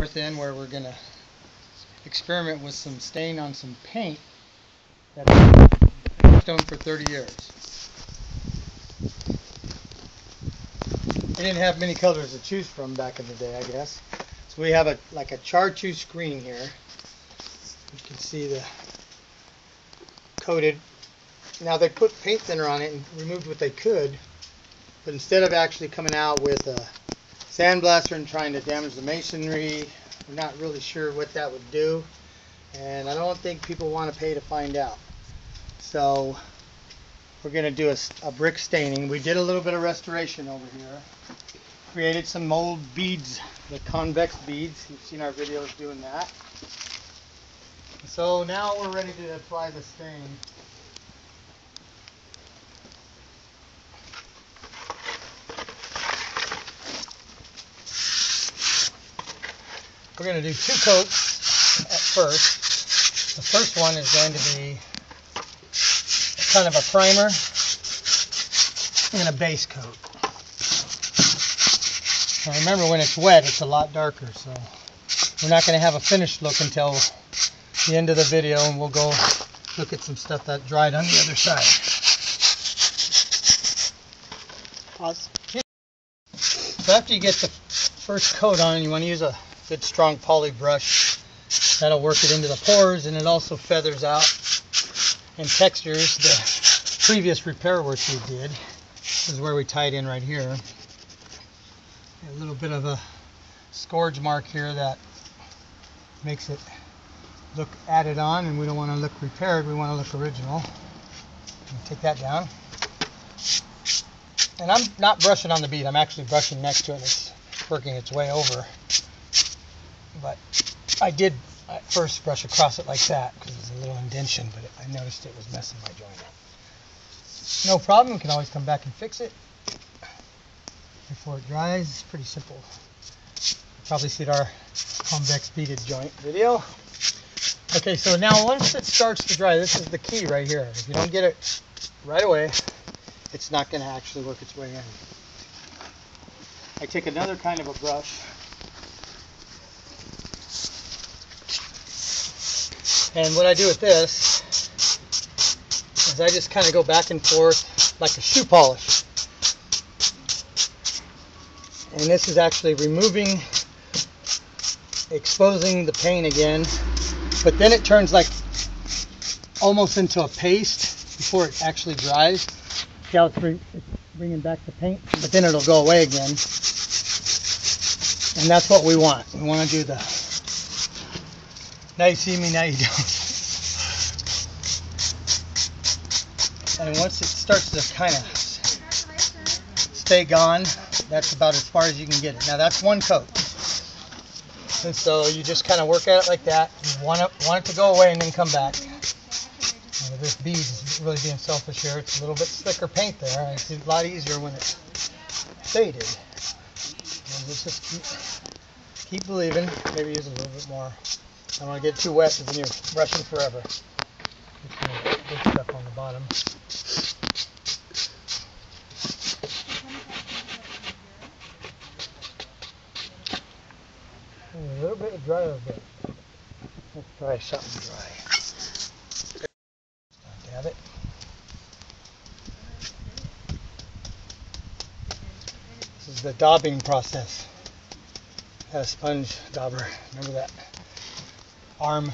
north end where we're going to experiment with some stain on some paint that has been Sandstone for 30 years. We didn't have many colors to choose from back in the day, I guess. So we have like a chartreuse screen here. You can see the coated. Now they put paint thinner on it and removed what they could, but instead of actually coming out with a sandblaster and trying to damage the masonry, we're not really sure what that would do, and I don't think people want to pay to find out. So we're going to do a brick staining. We did a little bit of restoration over here. Created some mold beads, the convex beads. You've seen our videos doing that. So now we're ready to apply the stain. We're going to do 2 coats at first. The first one is going to be kind of a primer and a base coat. Now remember, when it's wet, it's a lot darker, so we're not going to have a finished look until the end of the video, and we'll go look at some stuff that dried on the other side. Pause. So after you get the first coat on, you want to use a good strong poly brush. That'll work it into the pores, and it also feathers out and textures the previous repair work we did. This is where we tied in right here. A little bit of a scourge mark here that makes it look added on, and we don't want to look repaired, we want to look original. Take that down. And I'm not brushing on the bead, I'm actually brushing next to it, and it's working its way over. But I did at first brush across it like that because there's a little indention, but I noticed it was messing my joint up. No problem, we can always come back and fix it before it dries. It's pretty simple. You've probably seen our convex beaded joint video. Okay, so now once it starts to dry, this is the key right here. If you don't get it right away, it's not going to actually work its way in. I take another kind of a brush, and what I do with this is I just kind of go back and forth like a shoe polish. And this is actually removing, exposing the paint again, but then it turns like almost into a paste before it actually dries. See how it's bringing back the paint, but then it'll go away again. And that's what we want. We want to do the, now you see me, now you don't. And once it starts to kind of stay gone, that's about as far as you can get it. Now that's 1 coat. And so you just kind of work at it like that. You want it to go away and then come back. And this bead is really being selfish here. It's a little bit slicker paint there. It's a lot easier when it's faded. And just keep believing. Maybe use a little bit more. I don't want to get too wet because then you're brushing forever. Good stuff on the bottom. A little bit of dry a bit. Let's try something dry. Dab it. This is the daubing process. Got a sponge dauber. Remember that arm,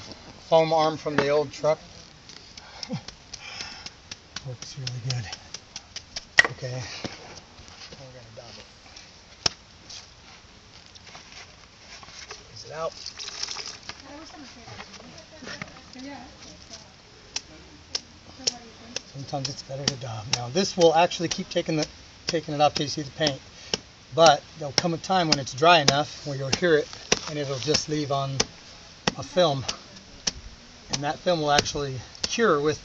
foam arm from the old truck? Works really good. Okay. Now we're going to daub it. Squeeze it out. Sometimes it's better to daub. Now this will actually keep taking it off till you see the paint, but there'll come a time when it's dry enough where you'll hear it and it'll just leave on a film, and that film will actually cure with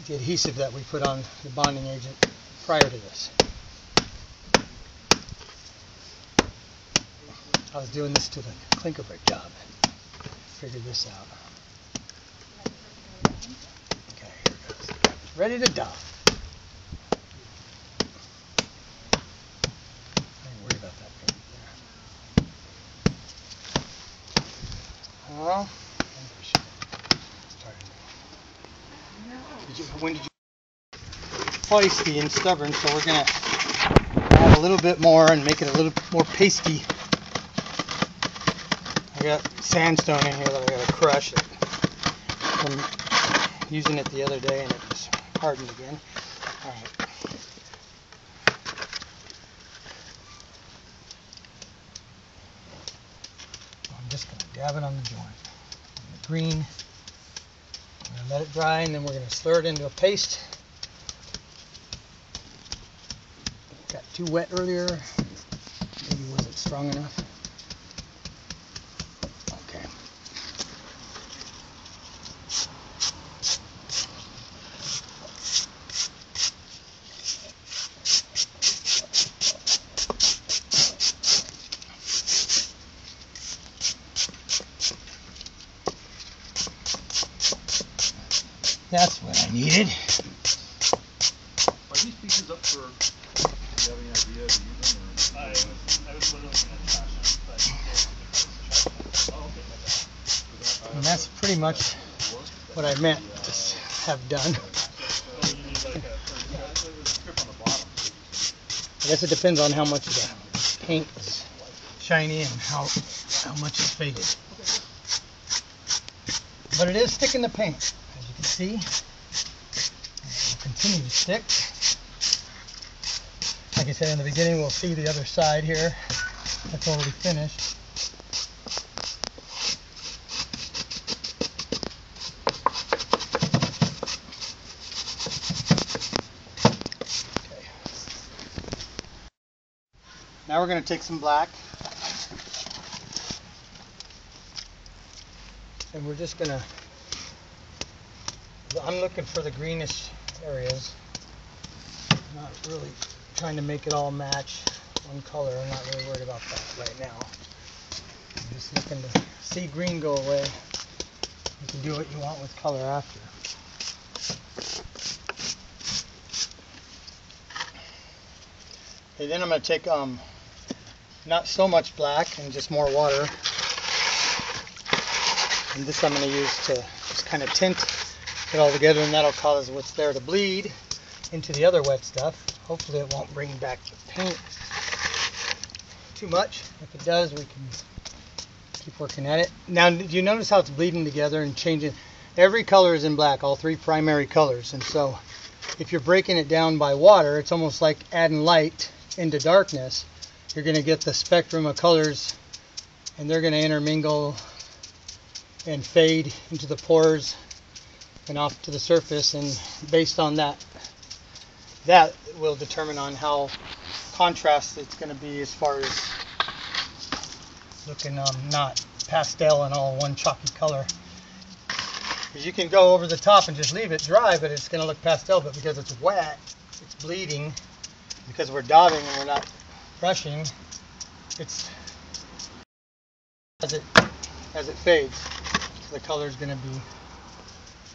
the adhesive that we put on the bonding agent prior to this. I was doing this to the clinker brick job. Figured this out. Okay, here it goes. Ready to daub. Don't worry about that paint there. Well, when did you feisty and stubborn, so we're gonna add a little bit more and make it a little more pasty. I got sandstone in here that I gotta crush it. I'm using it the other day and it just hardened again. Alright. I'm just gonna dab it on the joint. On the green. I'm gonna let it dry and then we're gonna stir it into a paste. Got too wet earlier. Maybe wasn't strong enough. Okay. That's what I needed. Are these pieces up for, do you have any idea of using them? I was literally going to trash them, but And that's pretty much what I meant to have done. I guess it depends on how much the paint is shiny and how much it's faded. But it is sticking to paint, as you can see. It will continue to stick. Like I said in the beginning, we'll see the other side here. That's already finished. Okay. Now we're going to take some black. And we're just going to, I'm looking for the greenish areas. Not really trying to make it all match one color. I'm not really worried about that right now. I'm just looking to see green go away. You can do what you want with color after. Okay, then I'm going to take not so much black and just more water. And this I'm going to use to just kind of tint it all together, and that'll cause what's there to bleed into the other wet stuff. Hopefully it won't bring back the paint too much. If it does, we can keep working at it. Now, do you notice how it's bleeding together and changing? Every color is in black, all three primary colors. And so if you're breaking it down by water, it's almost like adding light into darkness. You're going to get the spectrum of colors, and they're going to intermingle and fade into the pores and off to the surface, and based on that will determine on how contrast it's going to be as far as looking not pastel and all one chalky color. Because you can go over the top and just leave it dry, but it's going to look pastel, but because it's wet, it's bleeding, because we're daubing and we're not brushing, it's as it fades. The color is going to be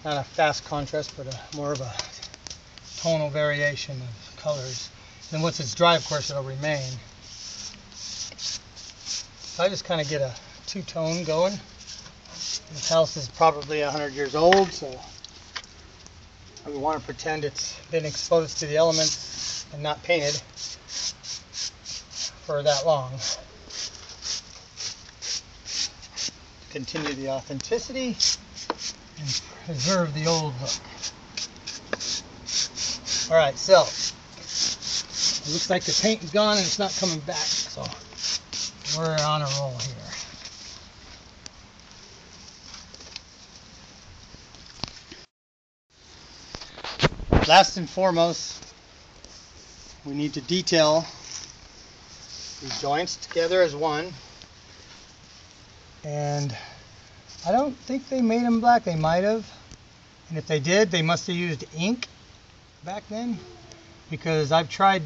not a fast contrast, but more of a tonal variation of colors. And once it's dry, of course, it'll remain. So I just kind of get a two-tone going. This house is probably 100 years old, so we want to pretend it's been exposed to the elements and not painted for that long. Continue the authenticity and preserve the old look. Alright, so it looks like the paint is gone and it's not coming back, so we're on a roll here. Last and foremost, we need to detail these joints together as one. And I don't think they made them black. They might have. And if they did, they must have used ink back then. Because I've tried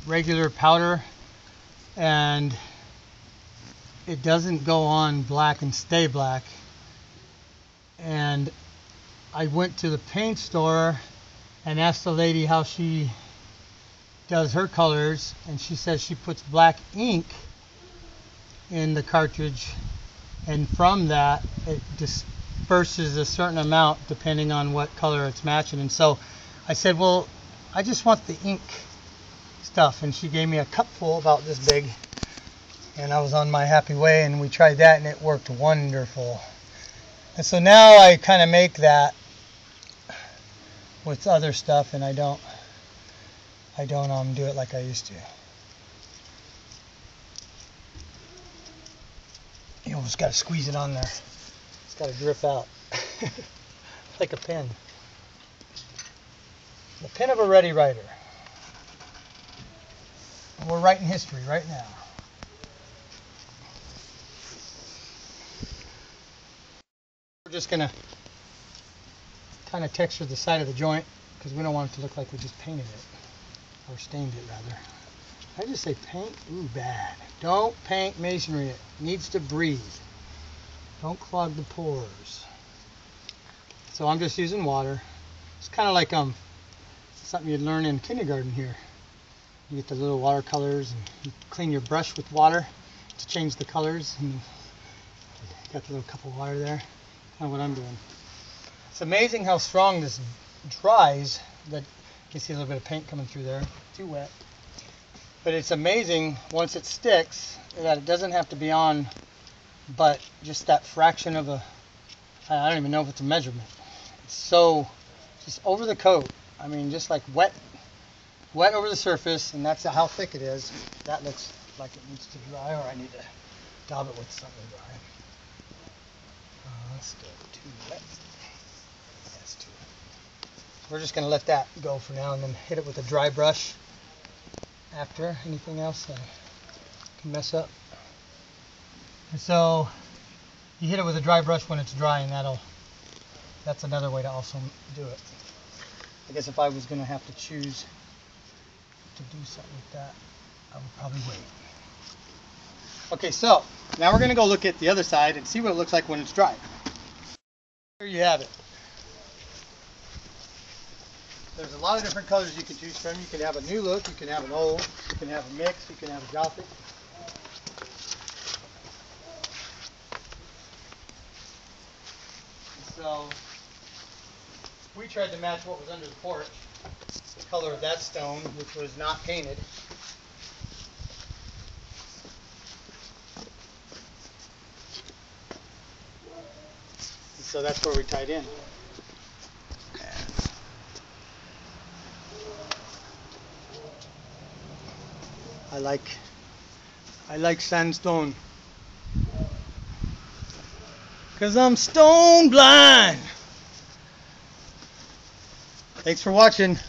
regular powder and it doesn't go on black and stay black. And I went to the paint store and asked the lady how she does her colors, and she says she puts black ink in the cartridge and from that it disperses a certain amount depending on what color it's matching. And so I said, well, I just want the ink stuff, and she gave me a cupful about this big, and I was on my happy way, and we tried that and it worked wonderful. And so now I kind of make that with other stuff, and I don't do it like I used to. You almost got to squeeze it on there. It's got to drip out. Like a pen. The pen of a ready writer. And we're writing history right now. We're just going to kind of texture the side of the joint because we don't want it to look like we just painted it. Or stained it, rather. I just say paint? Ooh, bad. Don't paint masonry. It needs to breathe. Don't clog the pores. So I'm just using water. It's kind of like something you'd learn in kindergarten here. You get the little watercolors and you clean your brush with water to change the colors. And you got the little cup of water there. Kind of what I'm doing. It's amazing how strong this dries. That you can see a little bit of paint coming through there. Too wet. But it's amazing once it sticks that it doesn't have to be on but just that fraction of I don't even know if it's a measurement. It's so just over the coat. I mean, just like wet over the surface, and that's how thick it is. That looks like it needs to dry, or I need to dab it with something dry. That's still too wet. That's too wet. We're just going to let that go for now and then hit it with a dry brush after. Anything else that can mess up? And so you hit it with a dry brush when it's dry, and that's another way to also do it. I guess if I was going to have to choose to do something with that, I would probably wait. Okay, so now we're going to go look at the other side and see what it looks like when it's dry. Here you have it. There's a lot of different colors you can choose from. You can have a new look, you can have an old, you can have a mix, you can have a Gothic. So we tried to match what was under the porch, the color of that stone, which was not painted. And so that's where we tied in. I like sandstone, 'cause I'm stone blind. Thanks for watching.